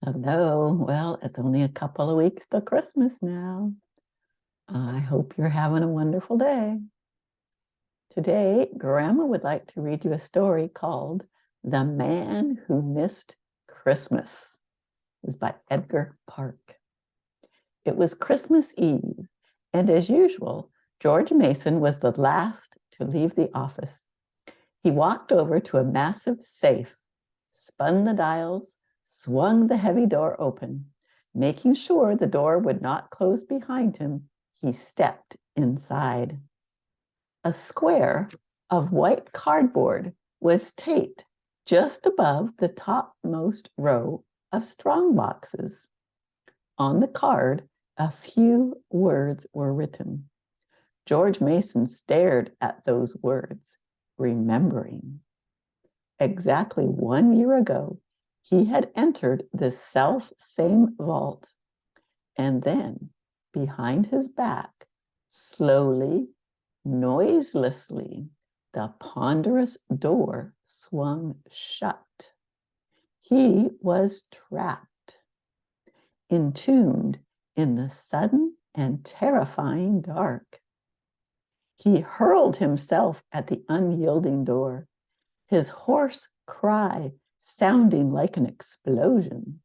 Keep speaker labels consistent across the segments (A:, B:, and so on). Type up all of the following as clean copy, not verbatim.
A: Hello. Well, it's only a couple of weeks till Christmas now. I hope you're having a wonderful day. Today, Grandma would like to read you a story called The Man Who Missed Christmas. It was by Edgar Park. It was Christmas Eve, and as usual, George Mason was the last to leave the office. He walked over to a massive safe, spun the dials, swung the heavy door open. Making sure the door would not close behind him, he stepped inside. A square of white cardboard was taped just above the topmost row of strong boxes. On the card, a few words were written. George Mason stared at those words, remembering. Exactly 1 year ago, he had entered the self-same vault, and then, behind his back, slowly, noiselessly, the ponderous door swung shut. He was trapped, entombed in the sudden and terrifying dark. He hurled himself at the unyielding door, his hoarse cry sounding like an explosion.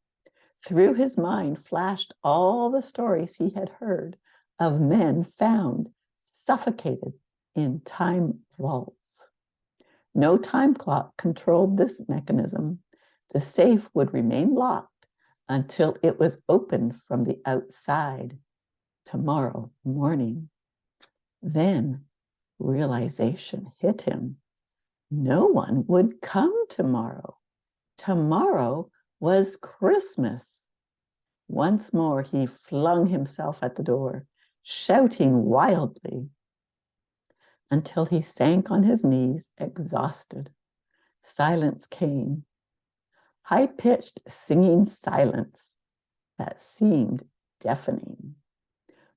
A: Through his mind flashed all the stories he had heard of men found suffocated in time vaults. No time clock controlled this mechanism. The safe would remain locked until it was opened from the outside tomorrow morning. Then realization hit him. No one would come tomorrow. Tomorrow was Christmas. Once more, he flung himself at the door, shouting wildly until he sank on his knees, exhausted. Silence came, high-pitched singing silence that seemed deafening.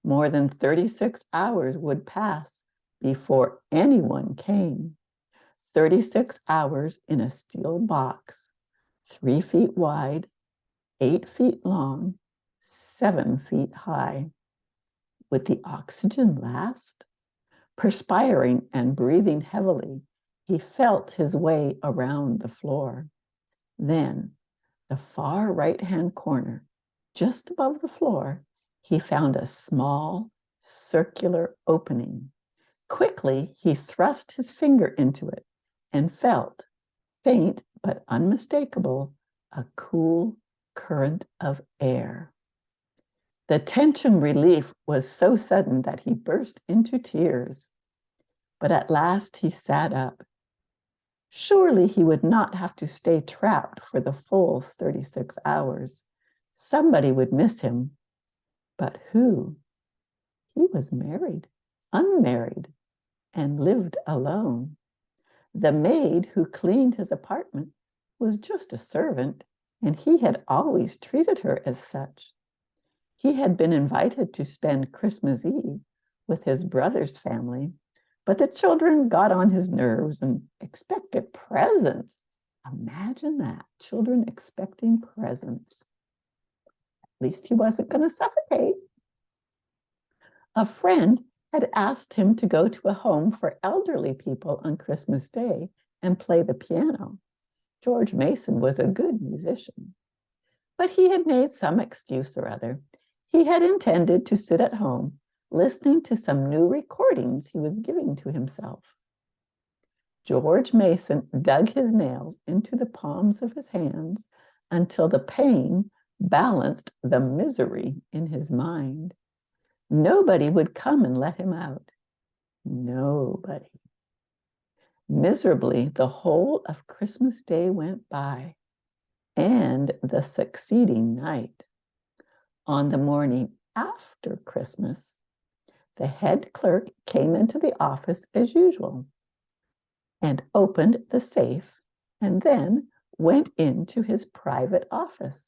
A: More than 36 hours would pass before anyone came. 36 hours in a steel box, 3 feet wide, 8 feet long, 7 feet high. Would the oxygen last? Perspiring and breathing heavily, he felt his way around the floor. Then, the far right-hand corner, just above the floor, he found a small, circular opening. Quickly, he thrust his finger into it and felt, faint but unmistakable, a cool current of air. The tension relief was so sudden that he burst into tears. But at last he sat up. Surely he would not have to stay trapped for the full 36 hours. Somebody would miss him. But who? He was married, unmarried, and lived alone. The maid who cleaned his apartment was just a servant, and he had always treated her as such. He had been invited to spend Christmas Eve with his brother's family, but the children got on his nerves and expected presents. Imagine that, children expecting presents. At least he wasn't going to suffocate. A friend had asked him to go to a home for elderly people on Christmas Day and play the piano. George Mason was a good musician, but he had made some excuse or other. He had intended to sit at home, listening to some new recordings he was giving to himself. George Mason dug his nails into the palms of his hands until the pain balanced the misery in his mind. Nobody would come and let him out. Nobody. Miserably, the whole of Christmas Day went by, and the succeeding night. On the morning after Christmas, the head clerk came into the office as usual and opened the safe and then went into his private office.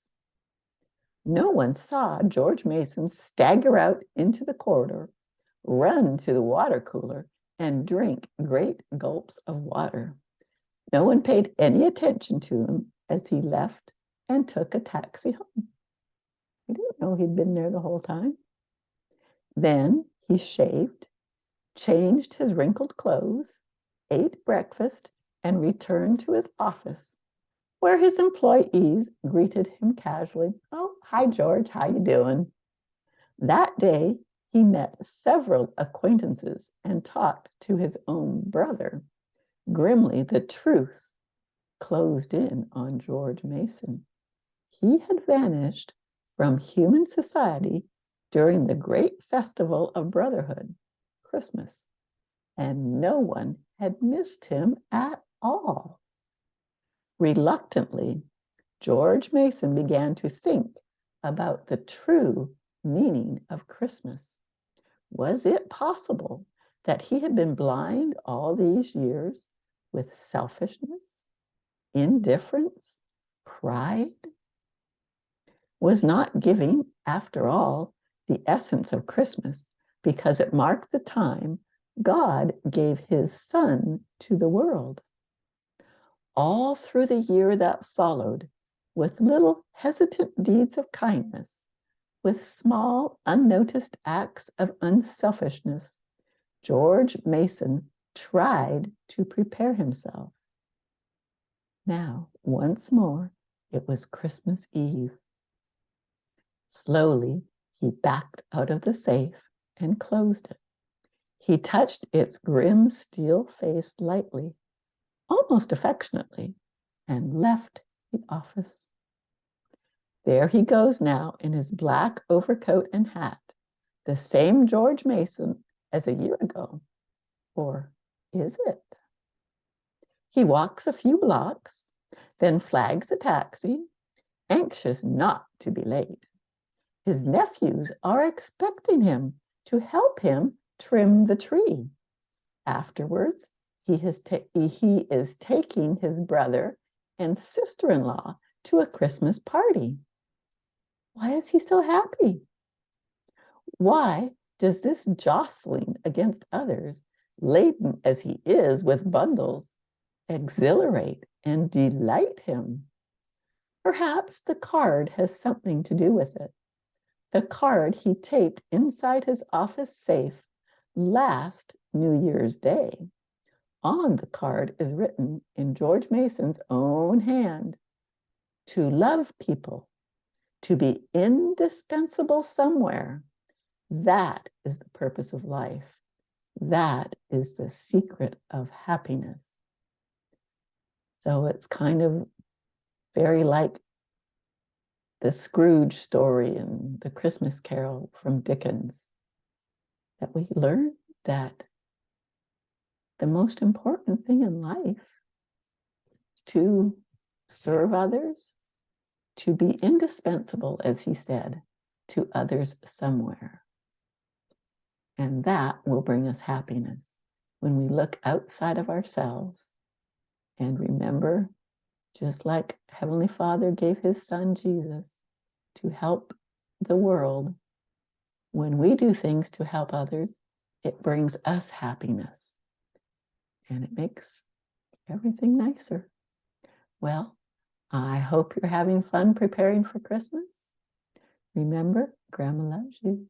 A: No one saw George Mason stagger out into the corridor, run to the water cooler, and drink great gulps of water. No one paid any attention to him as he left and took a taxi home. He didn't know he'd been there the whole time. Then he shaved, changed his wrinkled clothes, ate breakfast, and returned to his office, where his employees greeted him casually. "Oh, hi, George, how you doing?" That day, he met several acquaintances and talked to his own brother. Grimly, the truth closed in on George Mason. He had vanished from human society during the great festival of brotherhood, Christmas, and no one had missed him at all. Reluctantly, George Mason began to think about the true meaning of Christmas. Was it possible that he had been blind all these years with selfishness, indifference, pride? Was not giving, after all, the essence of Christmas because it marked the time God gave his Son to the world? All through the year that followed, with little hesitant deeds of kindness, with small, unnoticed acts of unselfishness, George Mason tried to prepare himself. Now, once more, it was Christmas Eve. Slowly, he backed out of the safe and closed it. He touched its grim steel face lightly, almost affectionately, and left the office. There he goes now in his black overcoat and hat, the same George Mason as a year ago. Or is it? He walks a few blocks, then flags a taxi, anxious not to be late. His nephews are expecting him to help him trim the tree. Afterwards, he is taking his brother and sister-in-law to a Christmas party. Why is he so happy? Why does this jostling against others, laden as he is with bundles, exhilarate and delight him? Perhaps the card has something to do with it. The card he taped inside his office safe last New Year's Day. On the card is written in George Mason's own hand, "To love people, to be indispensable somewhere. That is the purpose of life. That is the secret of happiness." So it's kind of very like the Scrooge story and the Christmas Carol from Dickens, that we learn that the most important thing in life is to serve others, to be indispensable, as he said, to others somewhere. And that will bring us happiness when we look outside of ourselves and remember, just like Heavenly Father gave his Son Jesus to help the world, when we do things to help others, it brings us happiness and it makes everything nicer. Well, I hope you're having fun preparing for Christmas. Remember, Grandma loves you.